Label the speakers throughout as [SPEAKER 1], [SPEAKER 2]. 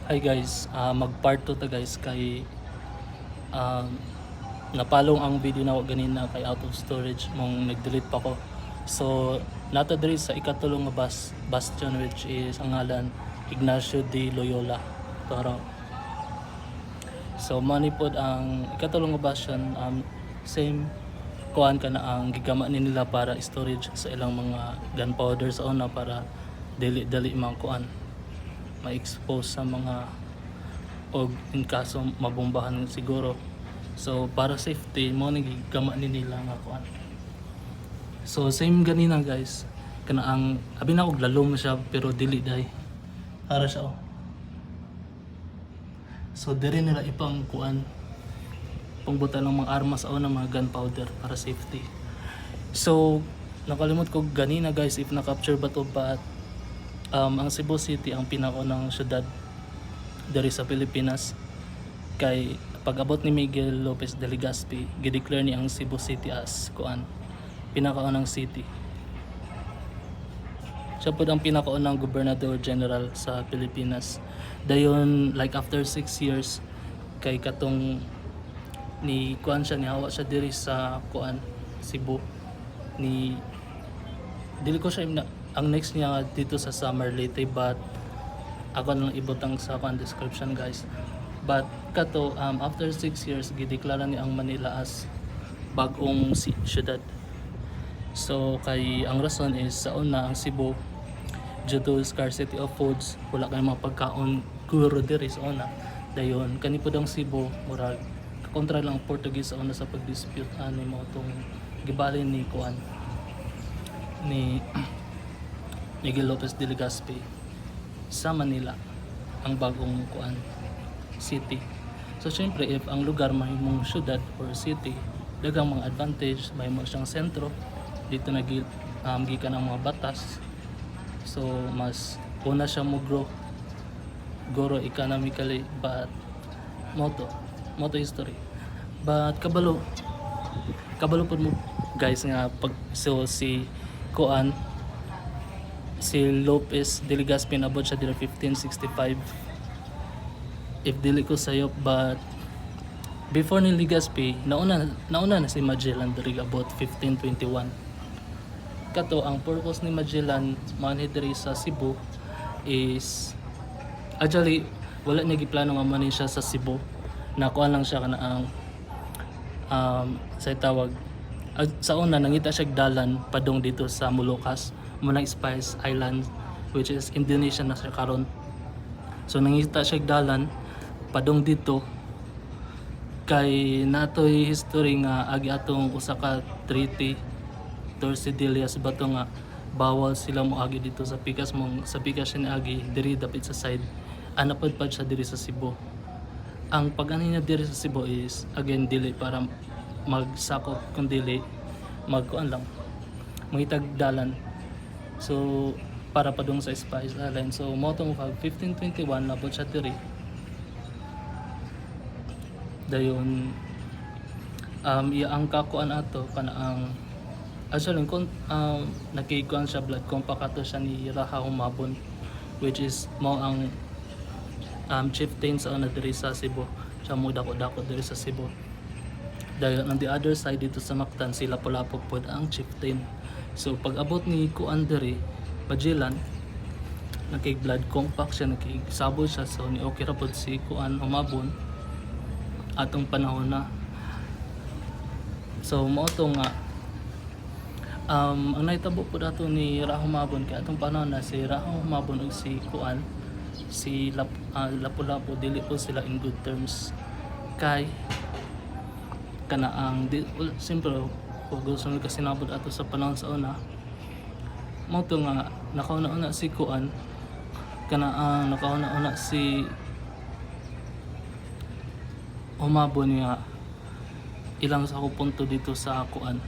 [SPEAKER 1] Hi guys, mag part 2 ta guys kay um, napalong ang video na ganina kay out of storage mong nag-delete pa ko. So nato diri sa ikatulong nga bastion which is ang ngalan Ignacio de Loyola Toro. So manipod ang ikatulong nga bastion, same kuan ka na ang gigama ni nila para storage sa ilang mga gunpowder sa una para dili mga kuan ma-expose sa mga o in kaso mabombahan siguro. So para safety mo nagigama ni nila nga kuan. So same ganina guys, kana ang abi na og lalom siya pero dili dai para siya oh. So diri nila ipang kuan pangbutan ng mga armas o ng mga gunpowder para safety. So nakalimot ko ganina guys if na-capture ba to, but ang Cebu City ang pinakaunang syudad diri sa Pilipinas. Kay pag-abot ni Miguel Lopez de Legazpi, gideclare ni ang Cebu City as kuan pinakaunang city. Siya po ang pinakaunang gobernador general sa Pilipinas. Dayon like after 6 years kay katong ni kuan siya ni hawa siya diri sa kuan Cebu ni dili ko siya ang next niya dito sa Summer Leyte, but ako nang ibutang sa kuan description guys. But kato after 6 years gideklara ni ang Manila as bagong syudad. So kay ang rason is sa una ang Cebu due to scarcity of foods, wala kay mga pagkaon guro diri sa una. Dayon kani pud ang Cebu murag kontra lang ang Portuguese sa una sa pagdispute ani mo tong gibalin ni kuan ni Miguel Lopez de Legazpi sa Manila ang bagong kuan city. So syempre if ang lugar mahimong syudad or city, daghang mga advantage, mahimo siyang sentro dito gikan ang mga batas. So mas una siya mo grow economically, but moto history. But kabalo pod mo guys nga pag so si kuan si Lopez de Legazpi nabot siya dito 1565 if dili ko sayop, but before ni Legazpi nauna na si Magellan diri abot 1521. Kato ang purpose ni Magellan manhi diri sa Cebu is actually wala niya giplano nga manin siya sa Cebu, na kuan lang siya kana ang sa tawag sa una nangita siya dalan padong dito sa Moluccas munang Spice Island which is Indonesia na siya karon. So nangita siya dalan padong dito kay natoy history nga agi atong usa ka treaty Tordesillas bato nga bawal sila moagi dito sa pikas mong sa pikas siya ni agi diri dapit sa side anapod pa siya diri sa Cebu. Ang pag-ani niya diri sa Cebu is again dili para magsakop kun dili magkuan lang mangitag dalan. So para padung sa Spice Island. So mo tong 1521 nabot siya diri. Dayon iya ang kakuan ato kana ang actually kung nakikuan siya blood compact ato siya ni Raha Humabon which is mo ang chieftain sa una diri sa Cebu. Siya mo dako diri sa Cebu. Dahil on the other side dito sa Mactan sila Lapu-Lapu pod ang chieftain. So pag abot ni kuan diri Magellan nakig blood compact siya, nakigsabol siya, so ni okay ra pod si kuan Humabon atong panahon na. So mao to nga ang naitabo po dato ni Raha Humabon kay atong panahon na si Raha Humabon ug si kuan si Lapu-Lapu dili po sila in good terms kay kana ang simple kung gusto nyo kasi nabot ato sa panahon sa una mo to nga nakauna-una si kuan kana ang nakauna-una si Humabon nga ilang sa punto dito sa kuan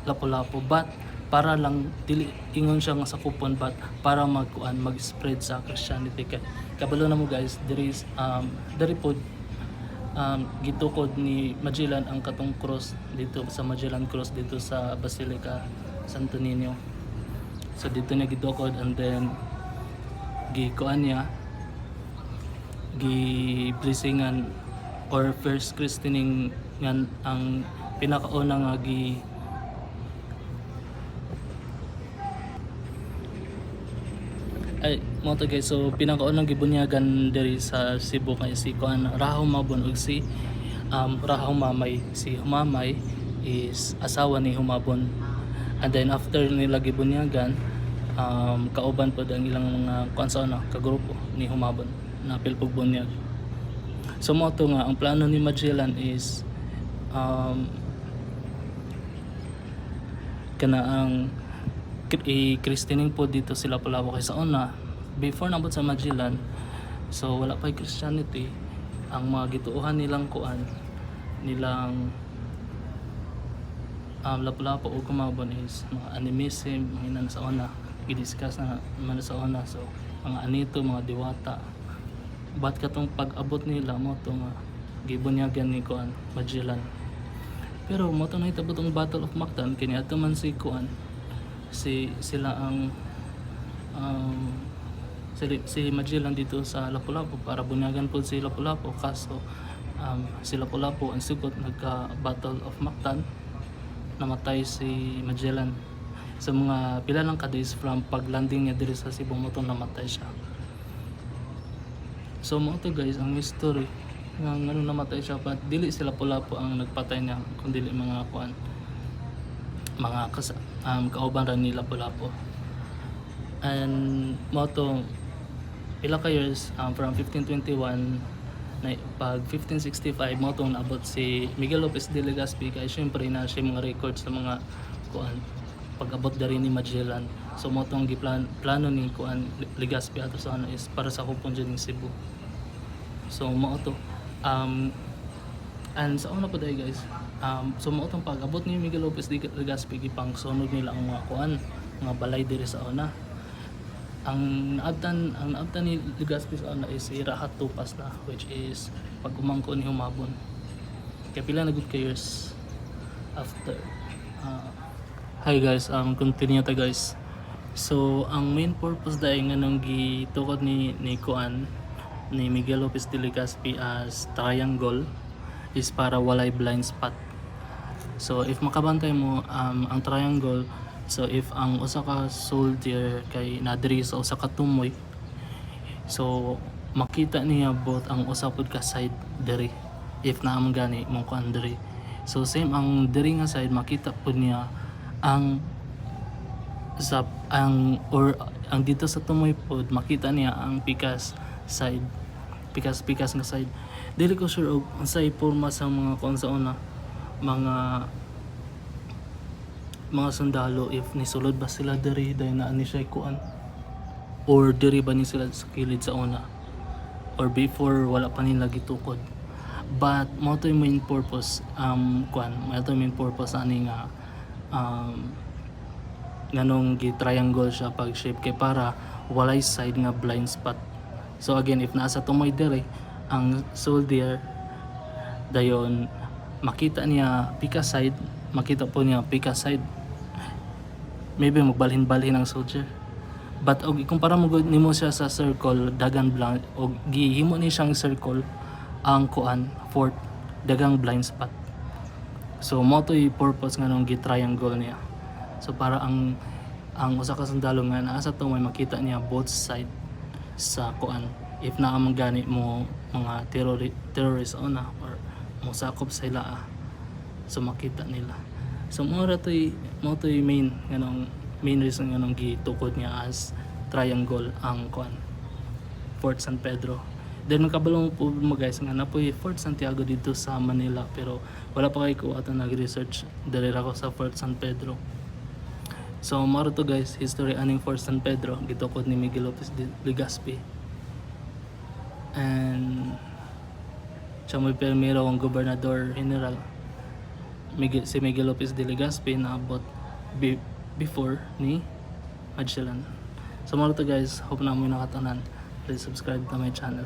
[SPEAKER 1] Lapu-Lapu, but para lang dili ingon siya nga sa kupon, but para mag-spread sa Christianity. Kay kabalo na mo guys diri pod gitukod ni Magellan ang katong cross dito sa Magellan Cross dito sa Basilica Santo Niño. So dito niya gitukod and then gikuan niya gi-blessingan or first christening ngan ang pinakauna nga ay mo to guys. So pinakaunang gibunyagan diri sa Cebu kay si kuan Rahong Mabon ug si Rahong Mamay. Si Mamay is asawa ni Humabon, and then after nila gibunyagan kauban pod ang ilang mga kuan sa ano kagrupo ni Humabon na pilpog bunyag. So mo to nga ang plano ni Magellan is kana ang i-christening po dito sila Lapu-Lapu kay sa una before nabot sa Magellan. So wala pa Christianity, ang mga gituohan nilang kuan nilang Lapu-Lapu o Kumabon is mga animism, mga sa una i-discuss na man sa una. So mga anito, mga diwata, bat katong pag-abot nila mo to nga gibunyagan ni kuan Magellan. Pero mo to nahitabo tong Battle of Mactan kini adto man si kuan sila ang si Magellan dito sa Lapu-Lapu para bunyagan po si Lapu-Lapu, kaso si Lapu-Lapu ang sugot nagka Battle of Mactan, namatay si Magellan sa mga pila lang ka days from paglanding niya diri sa Cebu. Mo to namatay siya. So mo to guys ang history nga ano namatay siya, but dili si Lapu-Lapu ang nagpatay niya kundi mga kuan mga kauban ra ni Lapu-Lapu. And mo to pila ka years from 1521 na pag 1565 mo tong naabot si Miguel Lopez de Legazpi kay syempre na siya mga records sa mga kuan pag-abot dari ni Magellan. So mo tong plano ni kuan Legazpi ato sa ano is para sa hupon dyan ng Cebu. So mo to and sa una po dahil guys so mo tong pag-abot ni Miguel Lopez de Legazpi gipang sunod nila ang mga kuan mga balay diri sa una. Ang naabtan ni Legazpi sa una is si Rahat Tupas na, which is pag umangko ni Humabon. Kaya pila na good ka years after. Hi guys, continue ta guys. So ang main purpose dahil nga nung gitukod ni kuan ni Miguel Lopez de Legazpi as triangle is para walay blind spot. So if makabantay mo ang triangle, so if ang usa ka soldier kay nadiri sa usa ka tumoy, so makita niya both ang usa pod ka side diri if naam gani mong kuan diri. So same ang diri nga side makita pod niya ang dito sa tumoy pod makita niya ang pikas side, pikas nga side. Dili ko sure og unsay porma sa mga kuan sa una mga sundalo, if nisulod ba sila diri dahil na ani siya kuan or diri ba ni sila sa kilid sa una or before wala pa nila gitukod. But mo to yung main purpose kuan mo to yung main purpose ani nga nganong gi-triangle siya pag shape kay para walay side nga blind spot. So again, if nasa tumoy diri ang soldier dayon makita niya pika side, makita po niya pika side, maybe magbalhin-balhin ang soldier. But og ikumpara mo nimo siya sa circle dagang blank og gihimo ni siyang circle ang kuan fort dagang blind spot. So mo to yung purpose nga nung gi-triangle niya. So para ang usa ka sundalo nga naa sa tumoy makita niya both side sa kuan if naamang gani mo mga terrorist ona or mo sakop sa ila so makita nila. So mo to yung main reason nga nung gitukod niya as triangle ang kuan Fort San Pedro. Then makabalong po mo guys nga napoy Fort Santiago dito sa Manila, pero wala pa kay ko ato nag-research dali ra ko sa Fort San Pedro. So maro to guys, history aning Fort San Pedro gitukod ni Miguel Lopez de Legazpi. And siya mo primero ang gobernador general si Miguel Lopez de Legazpi na abot before ni Magellan. So maro to guys, hope na mo nakatanan. Please subscribe to my channel.